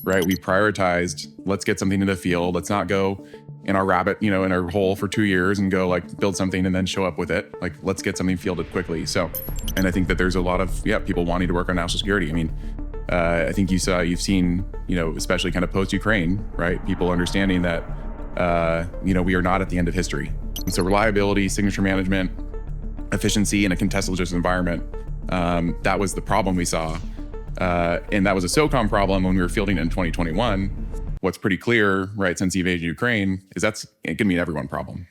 right? We prioritized, let's get something in the field. Let's not go in our rabbit, in our hole for 2 years and go like build something and then show up with it. Like, let's get something fielded quickly. So, and I think that there's a lot of, people wanting to work on national security. I mean, I think you've seen, especially kind of post-Ukraine, right? People understanding that, we are not at the end of history. And so reliability, signature management, efficiency in a contestless environment, that was the problem we saw. And that was a SOCOM problem when we were fielding it in 2021. What's pretty clear, right, since the invasion of Ukraine, is that's going to be an everyone problem.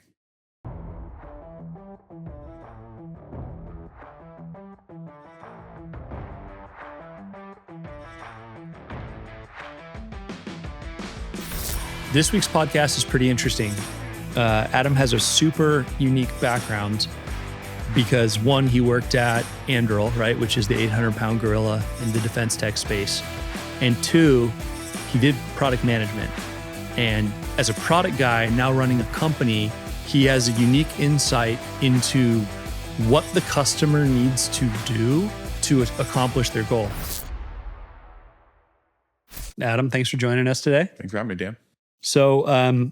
This week's podcast is pretty interesting. Adam has a super unique background because one, he worked at Anduril, right, which is the 800-pound gorilla in the defense tech space. And two, he did product management. And as a product guy now running a company, he has a unique insight into what the customer needs to do to accomplish their goal. Adam, thanks for joining us today. Thanks for having me, Dan. So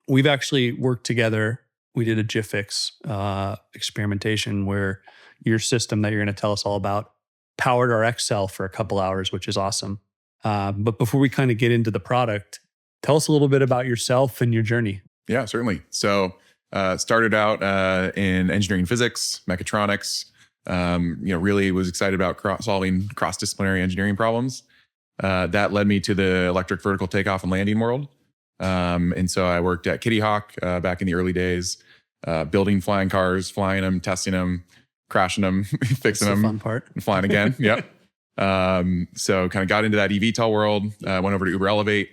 we've actually worked together. We did a GIFX experimentation where your system that you're going to tell us all about powered our Excel for a couple hours, which is awesome. But before we kind of get into the product, tell us a little bit about yourself and your journey. Yeah, certainly. So started out in engineering physics, mechatronics, really was excited about solving cross-disciplinary engineering problems. That led me to the electric vertical takeoff and landing world. And so I worked at Kitty Hawk back in the early days, building flying cars, flying them, testing them, crashing them, fixing them, fun part, and flying again. Yep. So kind of got into that eVTOL world, went over to Uber Elevate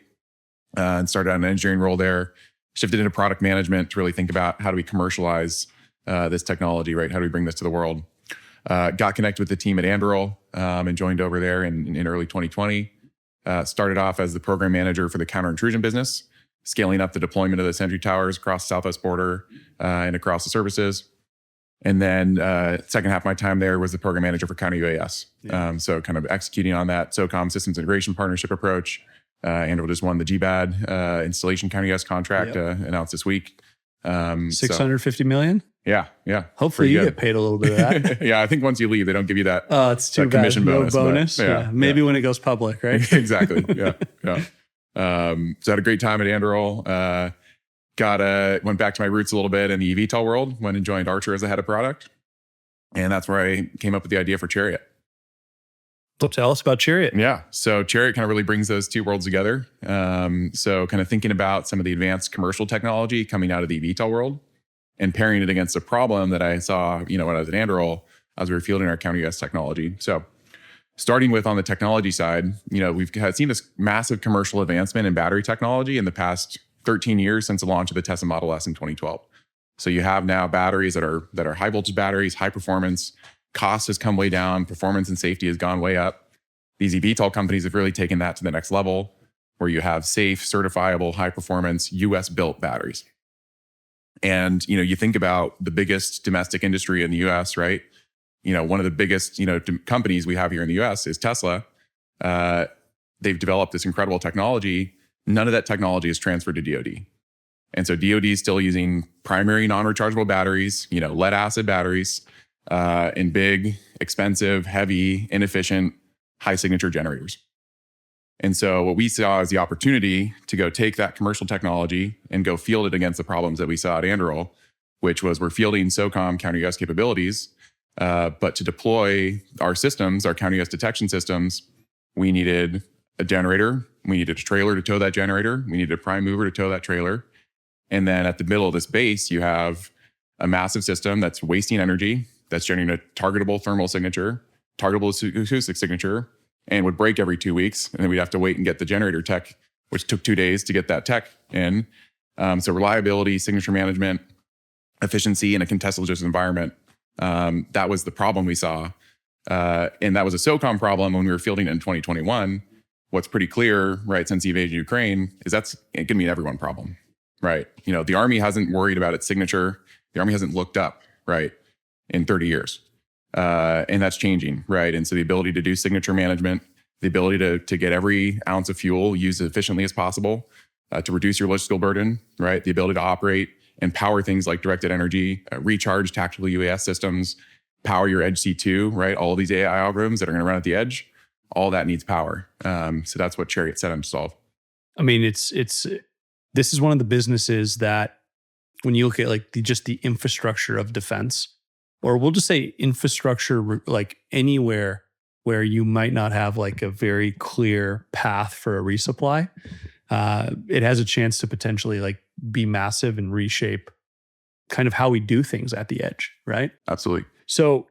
and started on an engineering role there, shifted into product management to really think about how do we commercialize this technology, right? How do we bring this to the world? Got connected with the team at Anduril and joined over there in early 2020. Started off as the program manager for the counter intrusion business, scaling up the deployment of the Sentry Towers across the Southwest border and across the services. And then second half of my time there was the program manager for counter UAS. Yeah. So kind of executing on that SOCOM systems integration partnership approach. Anduril just won the GBAD installation counter UAS contract announced this week. $650 million? Yeah. Hopefully you get paid a little bit of that. Yeah, I think once you leave, they don't give you that. Oh, it's too bad. Commission bonus. No bonus. But, Maybe when it goes public, right? Exactly. Yeah. So I had a great time at Anduril. Went back to my roots a little bit in the eVTOL world. Went and joined Archer as the head of product, and that's where I came up with the idea for Chariot. So tell us about Chariot. Yeah. So Chariot kind of really brings those two worlds together. So kind of thinking about some of the advanced commercial technology coming out of the eVTOL world and pairing it against a problem that I saw, when I was at Anduril, as we were fielding our counter UAS technology. So starting with on the technology side, we've seen this massive commercial advancement in battery technology in the past 13 years since the launch of the Tesla Model S in 2012. So you have now batteries that are high voltage batteries, high performance. Cost has come way down. Performance and safety has gone way up. These eVTOL companies have really taken that to the next level, where you have safe, certifiable, high performance, US built batteries. And, you think about the biggest domestic industry in the US, right? One of the biggest, companies we have here in the US is Tesla. They've developed this incredible technology. None of that technology is transferred to DoD. And so DoD is still using primary non-rechargeable batteries, lead acid batteries, in big, expensive, heavy, inefficient, high signature generators. And so what we saw is the opportunity to go take that commercial technology and go field it against the problems that we saw at Anduril, which was we're fielding SOCOM counter UAS capabilities, but to deploy our systems, our counter UAS detection systems, we needed a generator, we needed a trailer to tow that generator, we needed a prime mover to tow that trailer. And then at the middle of this base, you have a massive system that's wasting energy, that's generating a targetable thermal signature, targetable acoustic signature, and would break every 2 weeks. And then we'd have to wait and get the generator tech, which took 2 days to get that tech in. So reliability, signature management, efficiency in a contestless environment, that was the problem we saw. And that was a SOCOM problem when we were fielding it in 2021. What's pretty clear, right, since the invasion of Ukraine, is that's going to be an everyone problem, right? The Army hasn't worried about its signature. The Army hasn't looked up, right, in 30 years. And that's changing, right? And so the ability to do signature management, the ability to get every ounce of fuel used as efficiently as possible, to reduce your logistical burden, right? The ability to operate and power things like directed energy, recharge tactical UAS systems, power your Edge C2, right? All of these AI algorithms that are going to run at the edge, all that needs power. So that's what Chariot set out to solve. I mean, this is one of the businesses that when you look at like just the infrastructure of defense, or we'll just say infrastructure, like anywhere where you might not have like a very clear path for a resupply, it has a chance to potentially like be massive and reshape kind of how we do things at the edge, right? Absolutely. So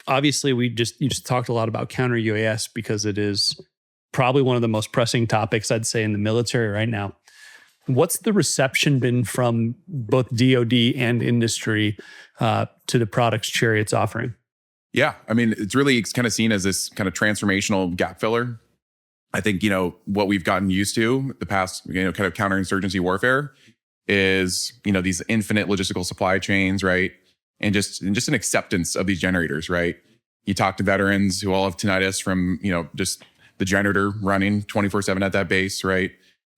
obviously you just talked a lot about counter UAS because it is probably one of the most pressing topics I'd say in the military right now. What's the reception been from both DoD and industry to the products Chariot's offering? Yeah, I mean, it's kind of seen as this kind of transformational gap filler. I think, what we've gotten used to the past, kind of counterinsurgency warfare is, these infinite logistical supply chains, right? And just an acceptance of these generators, right? You talk to veterans who all have tinnitus from, just the generator running 24/7 at that base, right?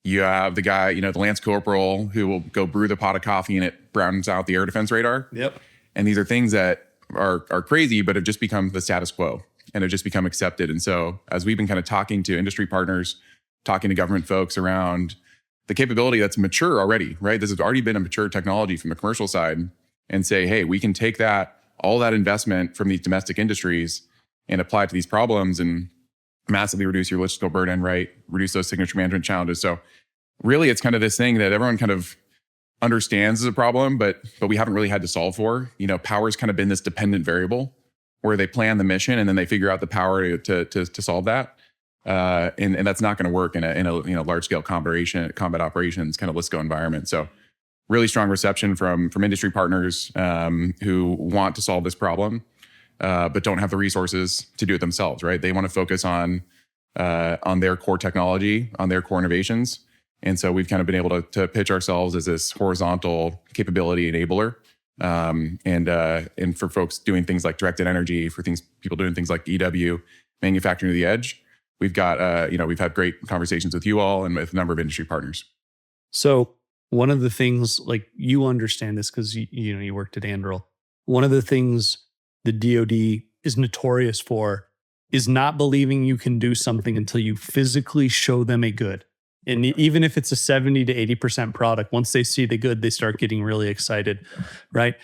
You have the guy, the Lance Corporal who will go brew the pot of coffee and it browns out the air defense radar. Yep. And these are things that are crazy, but have just become the status quo and have just become accepted. And so as we've been kind of talking to industry partners, talking to government folks around the capability that's mature already, right? This has already been a mature technology from the commercial side, and say, hey, we can take all that investment from these domestic industries and apply it to these problems and massively reduce your logistical burden, right? Reduce those signature management challenges. So really, it's kind of this thing that everyone kind of understands as a problem, but we haven't really had to solve for. Power's kind of been this dependent variable where they plan the mission and then they figure out the power to solve that. And that's not going to work in a large scale combat operations kind of LISCO environment. So really strong reception from industry partners who want to solve this problem, but don't have the resources to do it themselves, right? They want to focus on their core technology, on their core innovations. And so we've kind of been able to pitch ourselves as this horizontal capability enabler. And for folks doing things like directed energy, people doing things like EW, manufacturing to the edge, we've got, we've had great conversations with you all and with a number of industry partners. So one of the things, like you understand this because you worked at Anduril. One of the things the DoD is notorious for is not believing you can do something until you physically show them a good. And even if it's a 70 to 80% product, once they see the good, they start getting really excited, right?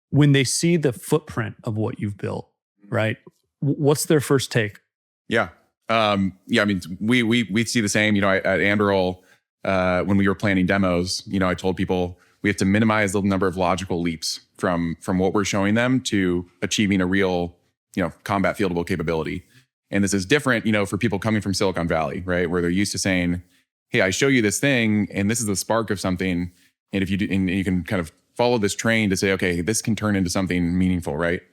When they see the footprint of what you've built, right? What's their first take? Yeah. I mean, we see the same, at Anduril, when we were planning demos, I told people we have to minimize the number of logical leaps from what we're showing them to achieving a real, combat fieldable capability. And this is different, for people coming from Silicon Valley, right? Where they're used to saying, hey, I show you this thing and this is the spark of something. And if you do, and you can kind of follow this train to say, okay, this can turn into something meaningful, right?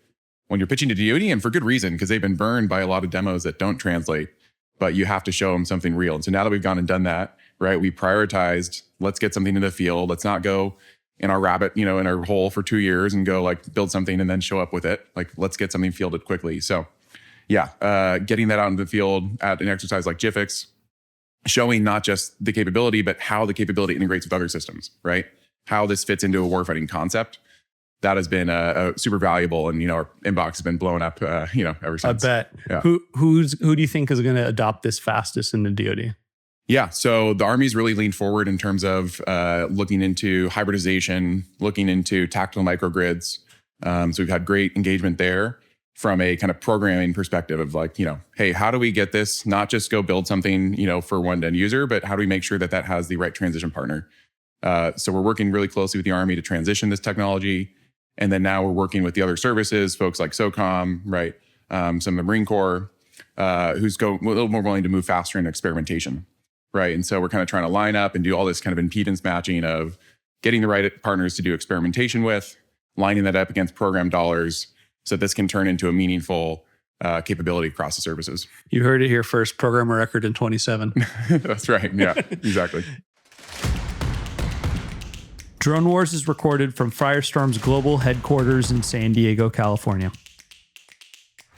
When you're pitching to DoD, and for good reason, because they've been burned by a lot of demos that don't translate, but you have to show them something real. And so now that we've gone and done that, right, we prioritized, let's get something in the field. Let's not go in our rabbit, in our hole for 2 years and go like build something and then show up with it. Like, let's get something fielded quickly. So yeah, getting that out into the field at an exercise like GIFX, showing not just the capability, but how the capability integrates with other systems, right? How this fits into a warfighting concept. That has been super valuable, and our inbox has been blowing up, ever since. I bet. Yeah. Who do you think is going to adopt this fastest in the DoD? Yeah, so the Army's really leaned forward in terms of looking into hybridization, looking into tactical microgrids. So we've had great engagement there from a kind of programming perspective of like, hey, how do we get this? Not just go build something, for one end user, but how do we make sure that has the right transition partner? So we're working really closely with the Army to transition this technology. And then now we're working with the other services, folks like SOCOM, right? Some of the Marine Corps, who's a little more willing to move faster in experimentation, right? And so we're kind of trying to line up and do all this kind of impedance matching of getting the right partners to do experimentation with, lining that up against program dollars so this can turn into a meaningful capability across the services. You heard it here first, program record in 27. That's right. Yeah, exactly. Drone Wars is recorded from Firestorm's global headquarters in San Diego, California.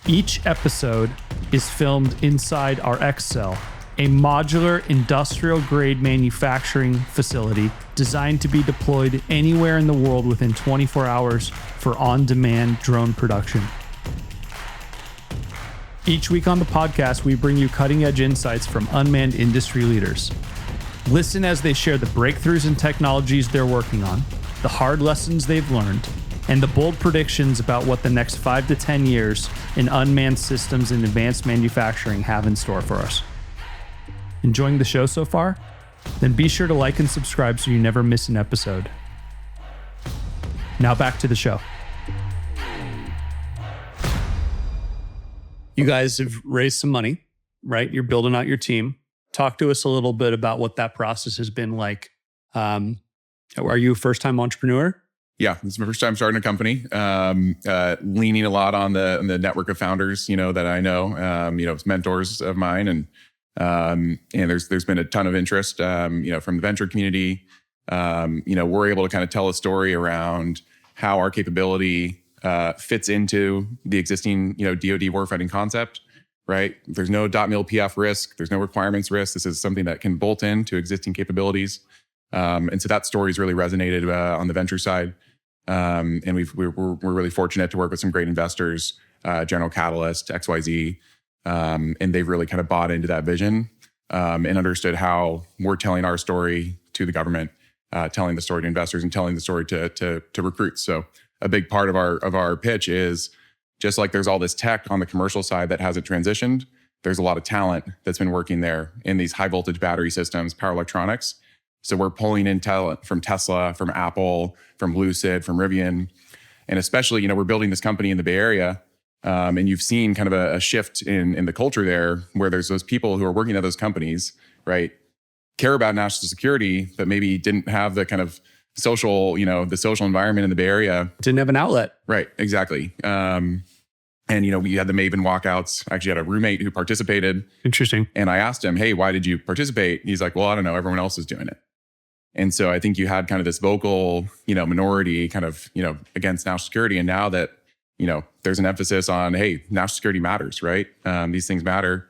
Each episode is filmed inside our X Cell, a modular industrial-grade manufacturing facility designed to be deployed anywhere in the world within 24 hours for on-demand drone production. Each week on the podcast, we bring you cutting-edge insights from unmanned industry leaders. Listen as they share the breakthroughs and technologies they're working on, the hard lessons they've learned, and the bold predictions about what the next 5 to 10 years in unmanned systems and advanced manufacturing have in store for us. Enjoying the show so far? Then be sure to like and subscribe so you never miss an episode. Now back to the show. You guys have raised some money, right? You're building out your team. Talk to us a little bit about what that process has been like. Are you a first-time entrepreneur? Yeah, this is my first time starting a company. Leaning a lot on the network of founders, that I know, mentors of mine, and there's been a ton of interest, from the venture community. We're able to kind of tell a story around how our capability fits into the existing, DoD warfighting concept, right? There's no .mil PF risk. There's no requirements risk. This is something that can bolt into existing capabilities. And so that story's really resonated on the venture side. And we're really fortunate to work with some great investors, General Catalyst, XYZ, and they've really kind of bought into that vision and understood how we're telling our story to the government, telling the story to investors, and telling the story to recruits. So a big part of our pitch is, just like there's all this tech on the commercial side that hasn't transitioned, there's a lot of talent that's been working there in these high voltage battery systems, power electronics. So we're pulling in talent from Tesla, from Apple, from Lucid, from Rivian. And especially, we're building this company in the Bay Area. And you've seen kind of a shift in the culture there, where there's those people who are working at those companies, right, care about national security, but maybe didn't have the kind of social, the social environment in the Bay Area. Didn't have an outlet. Right, exactly. And, we had the Maven walkouts. I actually had a roommate who participated. Interesting. And I asked him, hey, why did you participate? He's like, well, I don't know. Everyone else is doing it. And so I think you had kind of this vocal, minority kind of, against national security. And now that, there's an emphasis on, hey, national security matters, right? These things matter.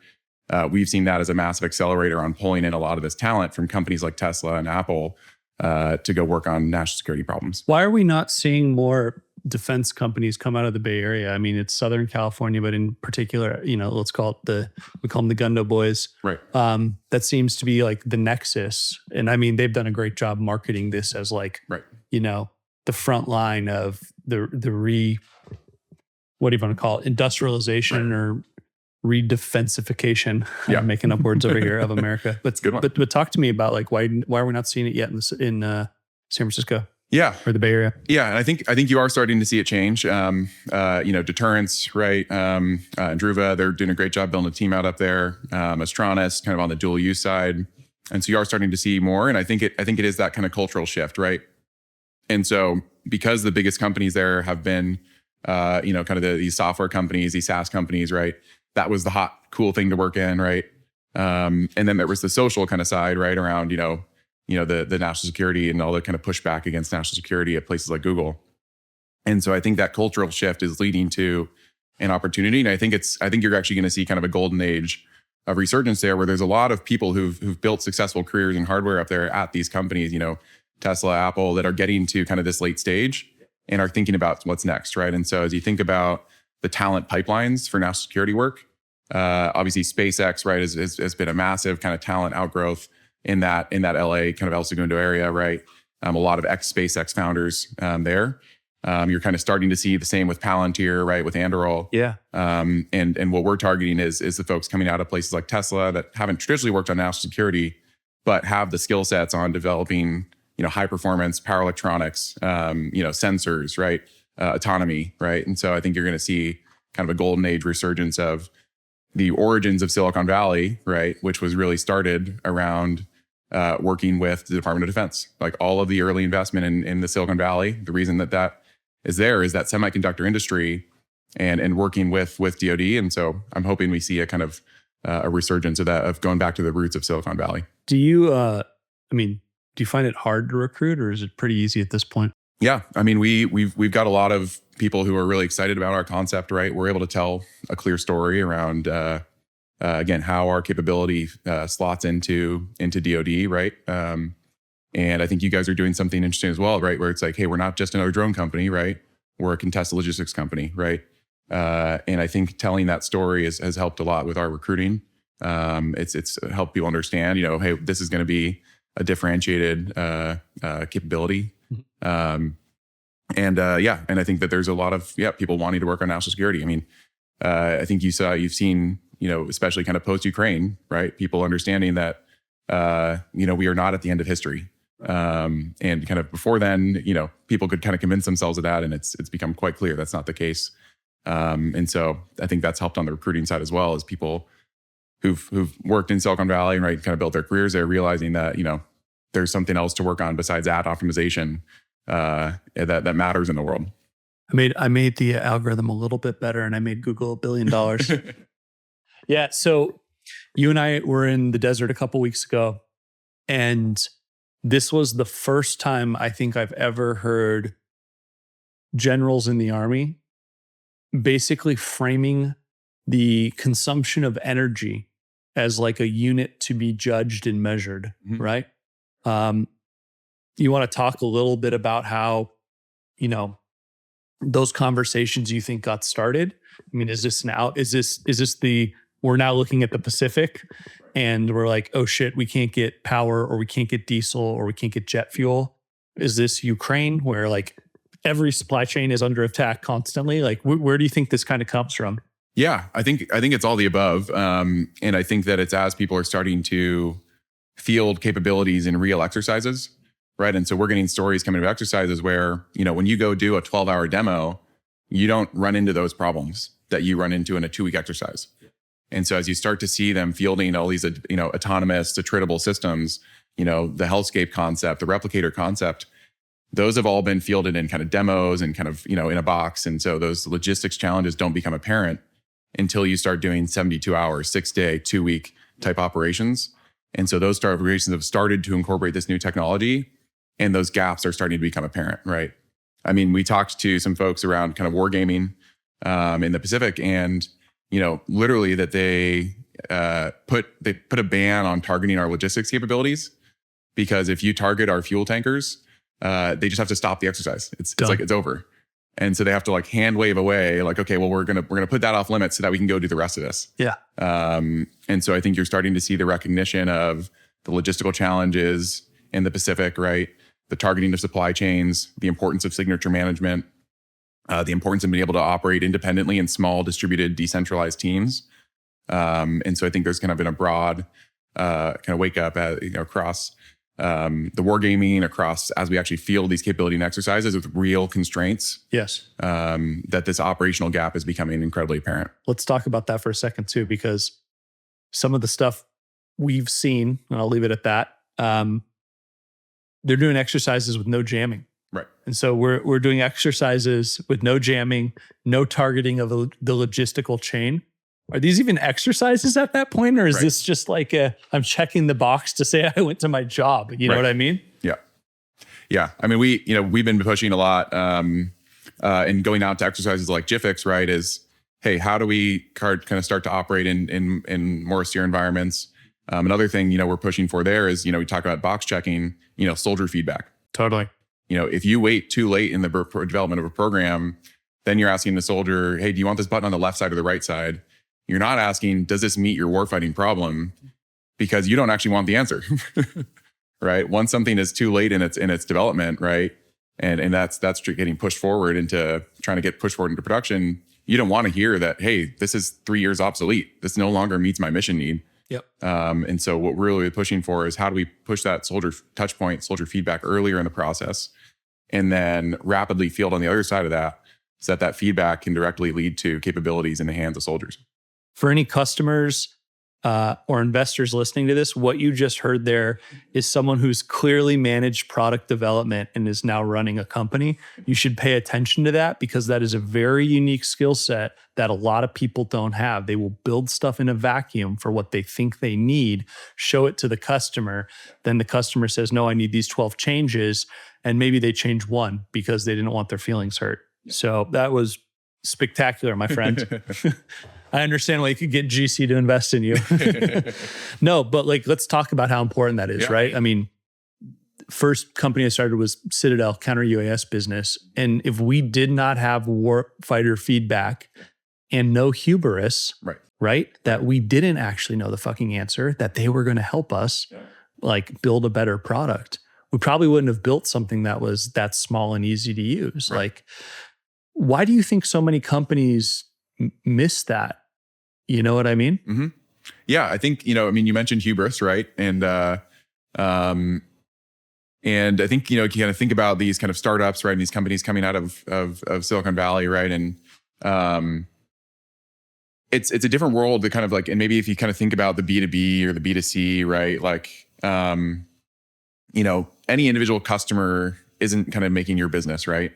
We've seen that as a massive accelerator on pulling in a lot of this talent from companies like Tesla and Apple to go work on national security problems. Why are we not seeing more defense companies come out of the Bay Area? I mean, it's Southern California, but in particular, let's call it we call them the Gundo Boys. Right. That seems to be like the nexus. And I mean, they've done a great job marketing this as like, right, the front line of what do you want to call it? Industrialization, right, or redefensification. Yeah. I'm making up words over here of America. But, good one. But talk to me about like, why are we not seeing it yet in San Francisco? Yeah. Or the Bay Area. Yeah. And I think you are starting to see it change. Deterrence, right? Andruva, they're doing a great job building a team out up there. Astronis, kind of on the dual use side. And so you are starting to see more. And I think it is that kind of cultural shift, right? And so because the biggest companies there have been, kind of these software companies, these SaaS companies, right? That was the hot, cool thing to work in, right? And then there was the social kind of side, right? Around, the national security and all the kind of pushback against national security at places like Google. And so I think that cultural shift is leading to an opportunity. And I think you're actually going to see kind of a golden age of resurgence there, where there's a lot of people who've built successful careers in hardware up there at these companies, Tesla, Apple, that are getting to kind of this late stage and are thinking about what's next, right? And so as you think about the talent pipelines for national security work, obviously SpaceX, right, has been a massive kind of talent outgrowth in that LA kind of El Segundo area, right? A lot of ex-SpaceX founders there. You're kind of starting to see the same with Palantir, right, with Anduril. Yeah. And what we're targeting is the folks coming out of places like Tesla that haven't traditionally worked on national security, but have the skill sets on developing, high performance power electronics, sensors, right, autonomy, right. And so I think you're going to see kind of a golden age resurgence of the origins of Silicon Valley, right, which was really started around working with the Department of Defense. Like all of the early investment in the Silicon Valley, the reason that is there is that semiconductor industry and working with DoD. And so I'm hoping we see a kind of a resurgence of that, of going back to the roots of Silicon Valley. Do you find it hard to recruit, or is it pretty easy at this point? Yeah, I mean, we've got a lot of people who are really excited about our concept, right? We're able to tell a clear story around again how our capability slots into DoD, right? And I think you guys are doing something interesting as well, right? Where it's like, hey, we're not just another drone company, right? We're a contested logistics company, right? And I think telling that story has helped a lot with our recruiting. It's helped people understand, hey, this is going to be a differentiated capability. And I think that there's a lot of people wanting to work on national security. I mean, I think you've seen, especially kind of post Ukraine, right? People understanding that we are not at the end of history. And kind of before then, people could kind of convince themselves of that, and it's become quite clear that's not the case. And so I think that's helped on the recruiting side as well, as people who've worked in Silicon Valley and kind of built their careers there, realizing that there's something else to work on besides ad optimization that matters in the world. I made the algorithm a little bit better, and I made Google $1 billion. Yeah. So you and I were in the desert a couple weeks ago, and this was the first time I think I've ever heard generals in the Army basically framing the consumption of energy as like a unit to be judged and measured, right? You want to talk a little bit about how, those conversations you think got started? I mean, is this we're now looking at the Pacific and we're like, oh shit, we can't get power, or we can't get diesel, or we can't get jet fuel? Is this Ukraine, where like every supply chain is under attack constantly? Like, where do you think this kind of comes from? Yeah, I think it's all the above. And I think that it's as people are starting to field capabilities in real exercises, right? And so we're getting stories coming to exercises where, when you go do a 12-hour demo, you don't run into those problems that you run into in a 2-week exercise. And so as you start to see them fielding all these, autonomous, attritable systems, the hellscape concept, the replicator concept, those have all been fielded in kind of demos and kind of, in a box. And so those logistics challenges don't become apparent until you start doing 72 hours, 6-day, 2-week type operations. And so those operations have started to incorporate this new technology, and those gaps are starting to become apparent, right? I mean, we talked to some folks around kind of wargaming in the Pacific, and literally that they put a ban on targeting our logistics capabilities, because if you target our fuel tankers, they just have to stop the exercise. It's like it's over. And so they have to like hand wave away, like, okay, well, we're gonna put that off limits so that we can go do the rest of this. Yeah. And so I think you're starting to see the recognition of the logistical challenges in the Pacific, right? The targeting of supply chains, the importance of signature management, the importance of being able to operate independently in small, distributed, decentralized teams. And so I think there's kind of been a broad kind of wake up across the wargaming, across as we actually field these capability and exercises with real constraints. Yes. That this operational gap is becoming incredibly apparent. Let's talk about that for a second too, because some of the stuff we've seen, and I'll leave it at that, they're doing exercises with no jamming. Right. And so we're doing exercises with no jamming, no targeting of the logistical chain. Are these even exercises at that point? Or is this just like I'm checking the box to say I went to my job? You know what I mean? Yeah. Yeah. I mean, we've been pushing a lot and going out to exercises like GIFIX, right? Is, hey, how do we kind of start to operate in more austere environments? Another thing, we're pushing for there is, we talk about box checking, soldier feedback. Totally. If you wait too late in the development of a program, then you're asking the soldier, hey, do you want this button on the left side or the right side? You're not asking, does this meet your warfighting problem? Because you don't actually want the answer, right? Once something is too late in its development, right? And that's getting pushed forward into trying to get pushed forward into production. You don't want to hear that, hey, this is 3 years obsolete. This no longer meets my mission need. Yep. And so what we're really pushing for is how do we push that soldier touch point, soldier feedback earlier in the process, and then rapidly field on the other side of that, so that feedback can directly lead to capabilities in the hands of soldiers. For any customers or investors listening to this, what you just heard there is someone who's clearly managed product development and is now running a company. You should pay attention to that because that is a very unique skill set that a lot of people don't have. They will build stuff in a vacuum for what they think they need, show it to the customer. Then the customer says, no, I need these 12 changes. And maybe they change one because they didn't want their feelings hurt. So that was spectacular, my friend. I understand why you could get GC to invest in you. No, but like, let's talk about how important that is, right? I mean, first company I started was Citadel, counter UAS business. And if we did not have warfighter feedback and no hubris, right? That we didn't actually know the fucking answer, that they were going to help us like build a better product, we probably wouldn't have built something that was that small and easy to use. Like, why do you think so many companies miss that? You know what I mean? Mm-hmm. Yeah, I think, I mean, you mentioned hubris, right? And I think, you kind of think about these kind of startups, right? And these companies coming out of Silicon Valley, right? And it's a different world to kind of like, and maybe if you kind of think about the B2B or the B2C, right? Like, any individual customer isn't kind of making your business, right?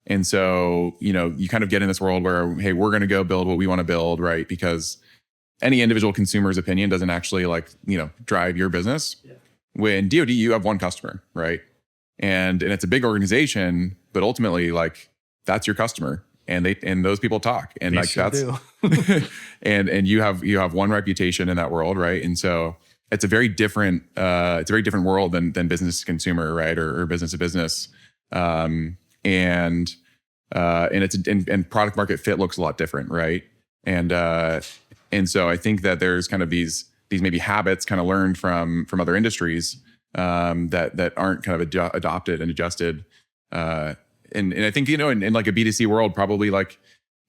And so, you kind of get in this world where, hey, we're going to go build what we want to build, right? Because any individual consumer's opinion doesn't actually drive your business. Yeah. When DoD, you have one customer, right? And it's a big organization, but ultimately, like, that's your customer, and those people talk, and like that's and you have one reputation in that world, right? And so it's a very different world than business to consumer, right, or business to business. And product market fit looks a lot different, right? And so I think that there's kind of these maybe habits kind of learned from other industries that aren't kind of adopted and adjusted. And I think in like a B2C world, probably like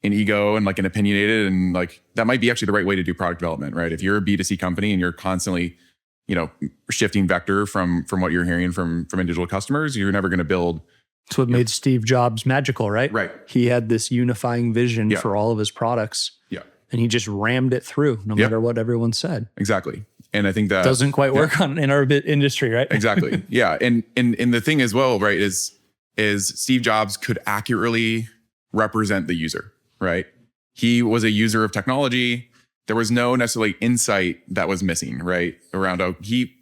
an ego and like an opinionated, and like that might be actually the right way to do product development, right? If you're a B2C company and you're constantly shifting vector from what you're hearing from individual customers, you're never going to build. It's what made Steve Jobs magical, right? Right. He had this unifying vision for all of his products. Yeah. And he just rammed it through no matter what everyone said. Exactly. And I think that doesn't quite work in our industry, right? Exactly. Yeah. And the thing as well, right, is Steve Jobs could accurately represent the user, right? He was a user of technology. There was no necessarily insight that was missing, right? Around he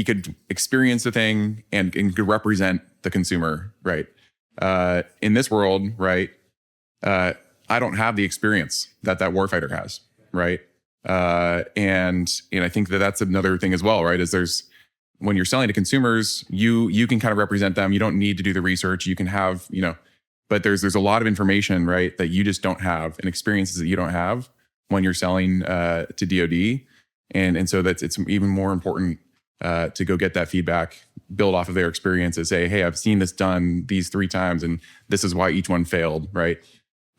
could experience the thing and could represent the consumer, right? In this world, right, I don't have the experience that warfighter has, right? And I think that's another thing as well, right? Is when you're selling to consumers, you can kind of represent them. You don't need to do the research. You can have, but there's a lot of information, right, that you just don't have, and experiences that you don't have when you're selling to DoD. And so it's even more important to go get that feedback, build off of their experiences, say, hey, I've seen this done these 3 times, and this is why each one failed, right?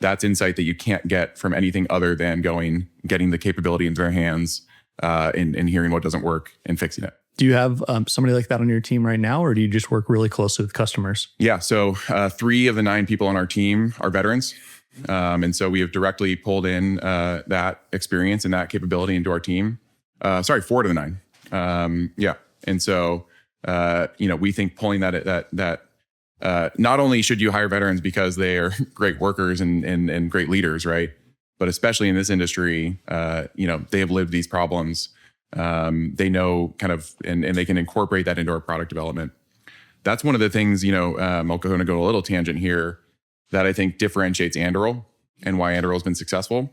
That's insight that you can't get from anything other than getting the capability into their hands and hearing what doesn't work and fixing it. Do you have somebody like that on your team right now, or do you just work really closely with customers? Yeah, so 3 of the 9 people on our team are veterans. And so we have directly pulled in that experience and that capability into our team. 4 to the 9. Yeah. And so, we think pulling that not only should you hire veterans because they are great workers and great leaders, right? But especially in this industry, they have lived these problems. They know kind of, and they can incorporate that into our product development. That's one of the things, I'm going to go a little tangent here, that I think differentiates Anduril and why Anduril has been successful,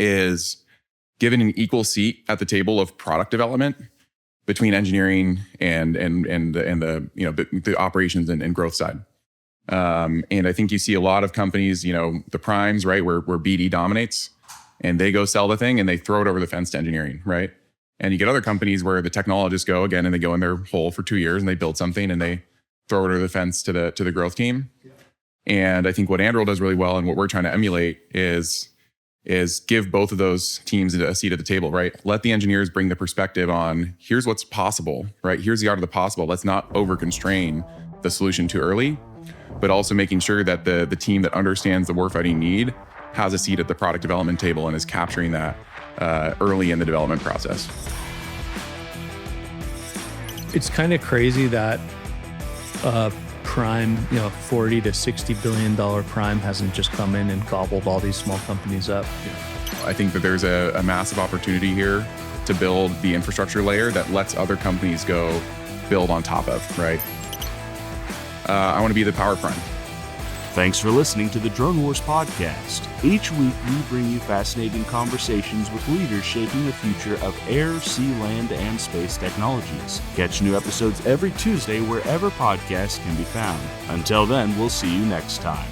is given an equal seat at the table of product development between engineering and the operations and growth side. And I think you see a lot of companies, the primes, right, where BD dominates, and they go sell the thing and they throw it over the fence to engineering, right? And you get other companies where the technologists go again and they go in their hole for 2 years and they build something and they throw it over the fence to the growth team. And I think what Anduril does really well and what we're trying to emulate is give both of those teams a seat at the table, right? Let the engineers bring the perspective on, here's what's possible, right? Here's the art of the possible. Let's not over-constrain the solution too early, but also making sure that the team that understands the warfighting need has a seat at the product development table and is capturing that early in the development process. It's kind of crazy that prime, $40 to $60 billion prime hasn't just come in and gobbled all these small companies up. I think that there's a massive opportunity here to build the infrastructure layer that lets other companies go build on top of, right? I want to be the power prime. Thanks for listening to the Drone Wars podcast. Each week, we bring you fascinating conversations with leaders shaping the future of air, sea, land, and space technologies. Catch new episodes every Tuesday wherever podcasts can be found. Until then, we'll see you next time.